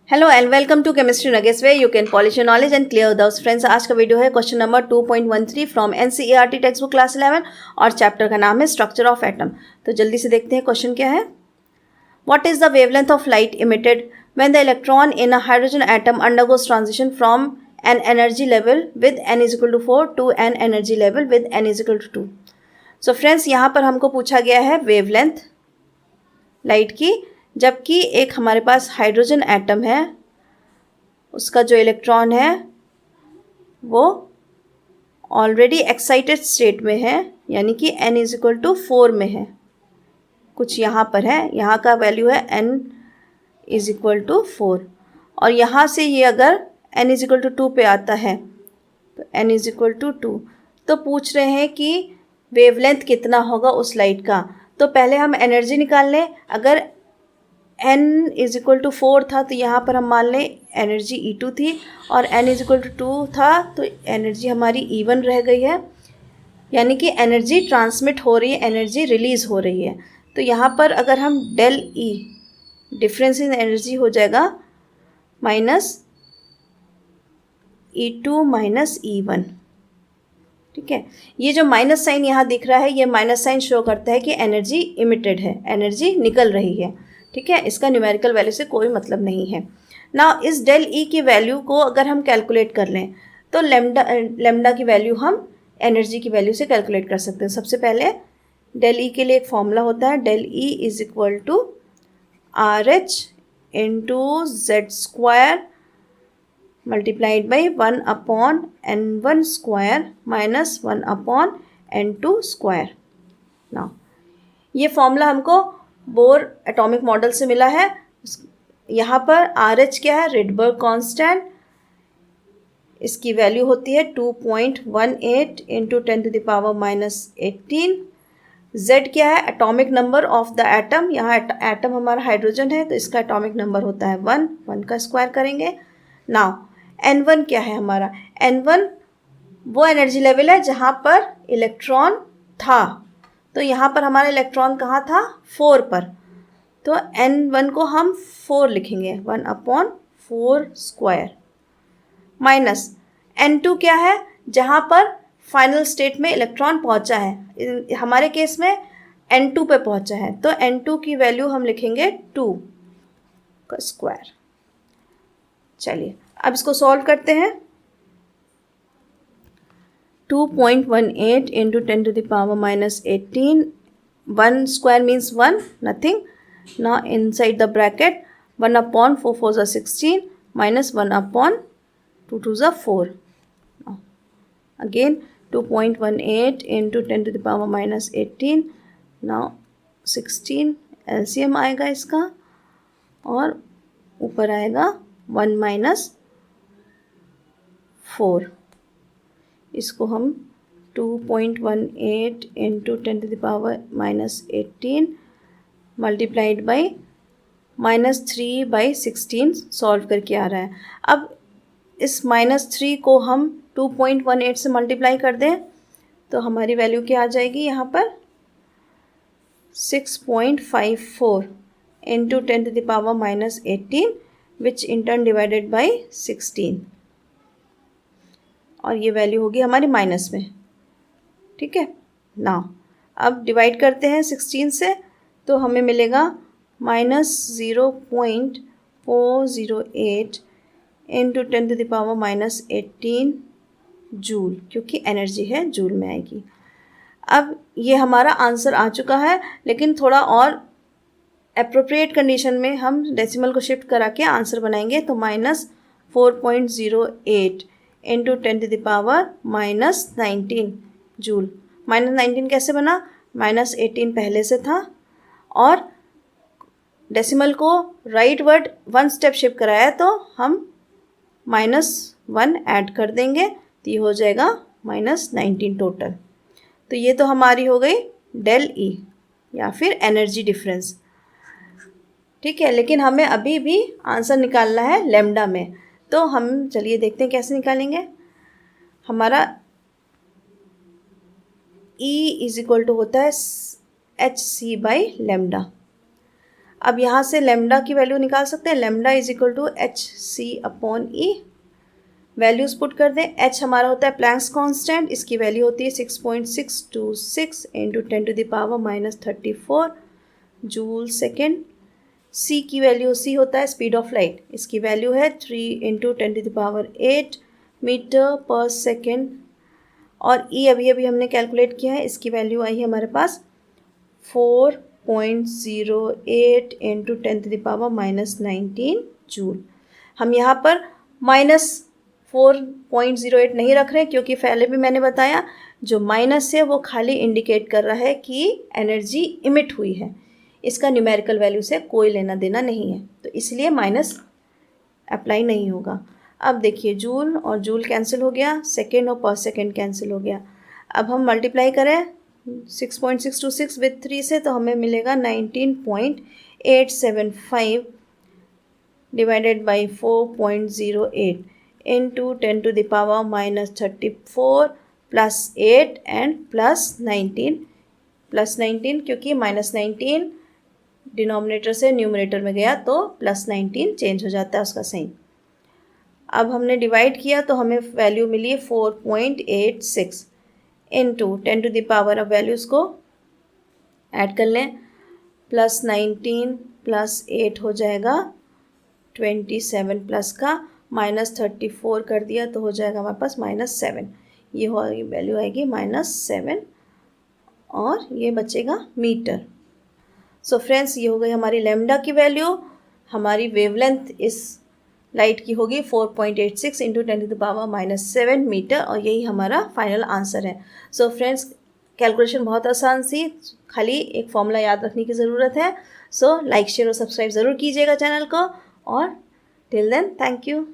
Hello and welcome to chemistry nuggets way you can polish your knowledge and clear doubts. Friends, आज का video है question number 2.13 from NCERT textbook class 11 और chapter का नाम है structure of atom. तो जल्दी से देखते हैं क्वेश्चन क्या है। What is the wavelength of light emitted when the electron in a hydrogen atom undergoes transition from an energy level with n is equal to 4 to an energy level with n is equal to 2। So friends, यहाँ पर हमको पूछा गया है wavelength light की, जबकि एक हमारे पास हाइड्रोजन एटम है, उसका जो इलेक्ट्रॉन है वो ऑलरेडी एक्साइटेड स्टेट में है, यानी कि n इज इक्वल टू 4 में है। कुछ यहाँ पर है, यहाँ का वैल्यू है n इज इक्वल टू 4, और यहाँ से ये अगर n इज इक्वल टू 2 पे आता है तो n इज इक्वल टू 2। तो पूछ रहे हैं कि वेवलेंथ कितना होगा उस लाइट का। तो पहले हम एनर्जी निकाल लें। अगर n इज इक्वल टू 4 था तो यहाँ पर हम मान लें एनर्जी E2 थी, और n इज इक्वल टू 2 था तो एनर्जी हमारी E1 रह गई है, यानी कि एनर्जी ट्रांसमिट हो रही है, एनर्जी रिलीज़ हो रही है। तो यहाँ पर अगर हम del E difference in energy हो जाएगा माइनस E2 माइनस E1। ठीक है, ये जो माइनस साइन यहाँ दिख रहा है, ये माइनस साइन शो करता है कि एनर्जी इमिटेड है, एनर्जी निकल रही है। ठीक है, इसका न्यूमेरिकल वैल्यू से कोई मतलब नहीं है ना। इस डेल ई की वैल्यू को अगर हम कैलकुलेट कर लें तो लेमडा की वैल्यू हम एनर्जी की वैल्यू से कैलकुलेट कर सकते हैं। सबसे पहले डेल ई के लिए एक फॉर्मूला होता है, del E is equal to R H into Z square multiplied by 1 upon n1 square minus 1 upon n2 square. ना, ये फॉर्मूला हमको बोर एटॉमिक मॉडल से मिला है। यहाँ पर आर एच क्या है, रिडबर्ग कांस्टेंट, इसकी वैल्यू होती है 2.18 into 10 to the power minus 18। Z क्या है, atomic number of the atom, यहाँ एटम हमारा हाइड्रोजन है तो इसका एटॉमिक नंबर होता है 1 का स्क्वायर करेंगे। नाउ n1 क्या है हमारा, n1 वो एनर्जी लेवल है जहाँ पर इलेक्ट्रॉन था। तो यहाँ पर हमारा इलेक्ट्रॉन कहाँ था, 4 पर, तो n1 को हम 4 लिखेंगे, 1 अपॉन 4 स्क्वायर माइनस n2 क्या है, जहाँ पर फाइनल स्टेट में इलेक्ट्रॉन पहुँचा है, हमारे केस में n2 पे पहुँचा है, तो n2 की वैल्यू हम लिखेंगे 2 का स्क्वायर। चलिए अब इसको सॉल्व करते हैं। 2.18 into 10 to the power minus 18, 1 square means 1, nothing. Now inside the bracket 1 upon 4 4s are 16 minus 1 upon 2 2s are 4. Now again 2.18 into 10 to the power minus 18. Now 16 LCM आएगा इसका, और ऊपर आएगा 1 माइनस 4। इसको हम 2.18 into 10 to the power minus 18 multiplied by -3/16 solve करके आ रहा है। अब इस -3 को हम 2.18 से मल्टीप्लाई कर दें तो हमारी वैल्यू क्या आ जाएगी, यहाँ पर 6.54 into 10 to the power minus 18 which in turn divided by 16, और ये वैल्यू होगी हमारी माइनस में। ठीक है ना, अब डिवाइड करते हैं 16 से तो हमें मिलेगा -0.408 into 10 to the power minus 18 joule, क्योंकि एनर्जी है जूल में आएगी। अब ये हमारा आंसर आ चुका है, लेकिन थोड़ा और एप्रोप्रिएट कंडीशन में हम डेसिमल को शिफ्ट करा के आंसर बनाएंगे। तो -4.08 into 10 to the power minus 19 joule. -19 कैसे बना, -18 पहले से था और डेसिमल को राइट वर्ड 1 स्टेप शिफ्ट कराया, तो हम -1 ऐड कर देंगे तो ये हो जाएगा -19 टोटल। तो ये तो हमारी हो गई डेल ई या फिर एनर्जी डिफरेंस। ठीक है, लेकिन हमें अभी भी आंसर निकालना है लेमडा में, तो हम चलिए देखते हैं कैसे निकालेंगे। हमारा E इज इक्वल टू होता है HC बाई लेमडा। अब यहाँ से लेमडा की वैल्यू निकाल सकते हैं, lambda is equal to H C upon E. Values put कर दें, एच हमारा होता है प्लैंक्स कांस्टेंट, इसकी वैल्यू होती है 6.626 इंटू 10⁻⁻34 जूल सेकेंड। सी की वैल्यू, सी होता है स्पीड ऑफ लाइट, इसकी वैल्यू है 3 इंटू 10⁸ मीटर पर सेकेंड। और ई अभी अभी हमने कैलकुलेट किया है, इसकी वैल्यू आई है हमारे पास 4.08 इंटू 10⁻⁻19 जूल। हम यहाँ पर -4.08 नहीं रख रहे हैं, क्योंकि पहले भी मैंने बताया जो माइनस है वो खाली इंडिकेट कर रहा है कि एनर्जी इमिट हुई है, इसका न्यूमेरिकल वैल्यू से कोई लेना देना नहीं है, तो इसलिए माइनस अप्लाई नहीं होगा। अब देखिए जूल और जूल कैंसिल हो गया, सेकेंड और पर सेकेंड कैंसिल हो गया। अब हम मल्टीप्लाई करें 6.626 विथ 3 से, तो हमें मिलेगा 19.875 divided by 4.08 into 10⁻⁻34 plus 8 and plus 19 क्योंकि -19 डिनोमिनेटर से न्यूमरेटर में गया तो +19 चेंज हो जाता है उसका साइन। अब हमने डिवाइड किया तो हमें वैल्यू मिली 4.86 इंटू 10⁻, अब वैल्यूज़ को ऐड कर लें, +19 प्लस 8 हो जाएगा 27 प्लस का -34 कर दिया तो हो जाएगा हमारे पास -7, ये हो वैल्यू आएगी -7 और ये बचेगा मीटर। सो फ्रेंड्स, ये हो गई हमारी लैम्डा की वैल्यू। हमारी वेवलेंथ इस लाइट की होगी 4.86 इंटू 10⁻⁻7 मीटर, और यही हमारा फाइनल आंसर है। सो फ्रेंड्स, कैलकुलेशन बहुत आसान सी, खाली एक फॉर्मूला याद रखने की ज़रूरत है। सो लाइक शेयर और सब्सक्राइब ज़रूर कीजिएगा चैनल को, और टिल देन थैंक यू।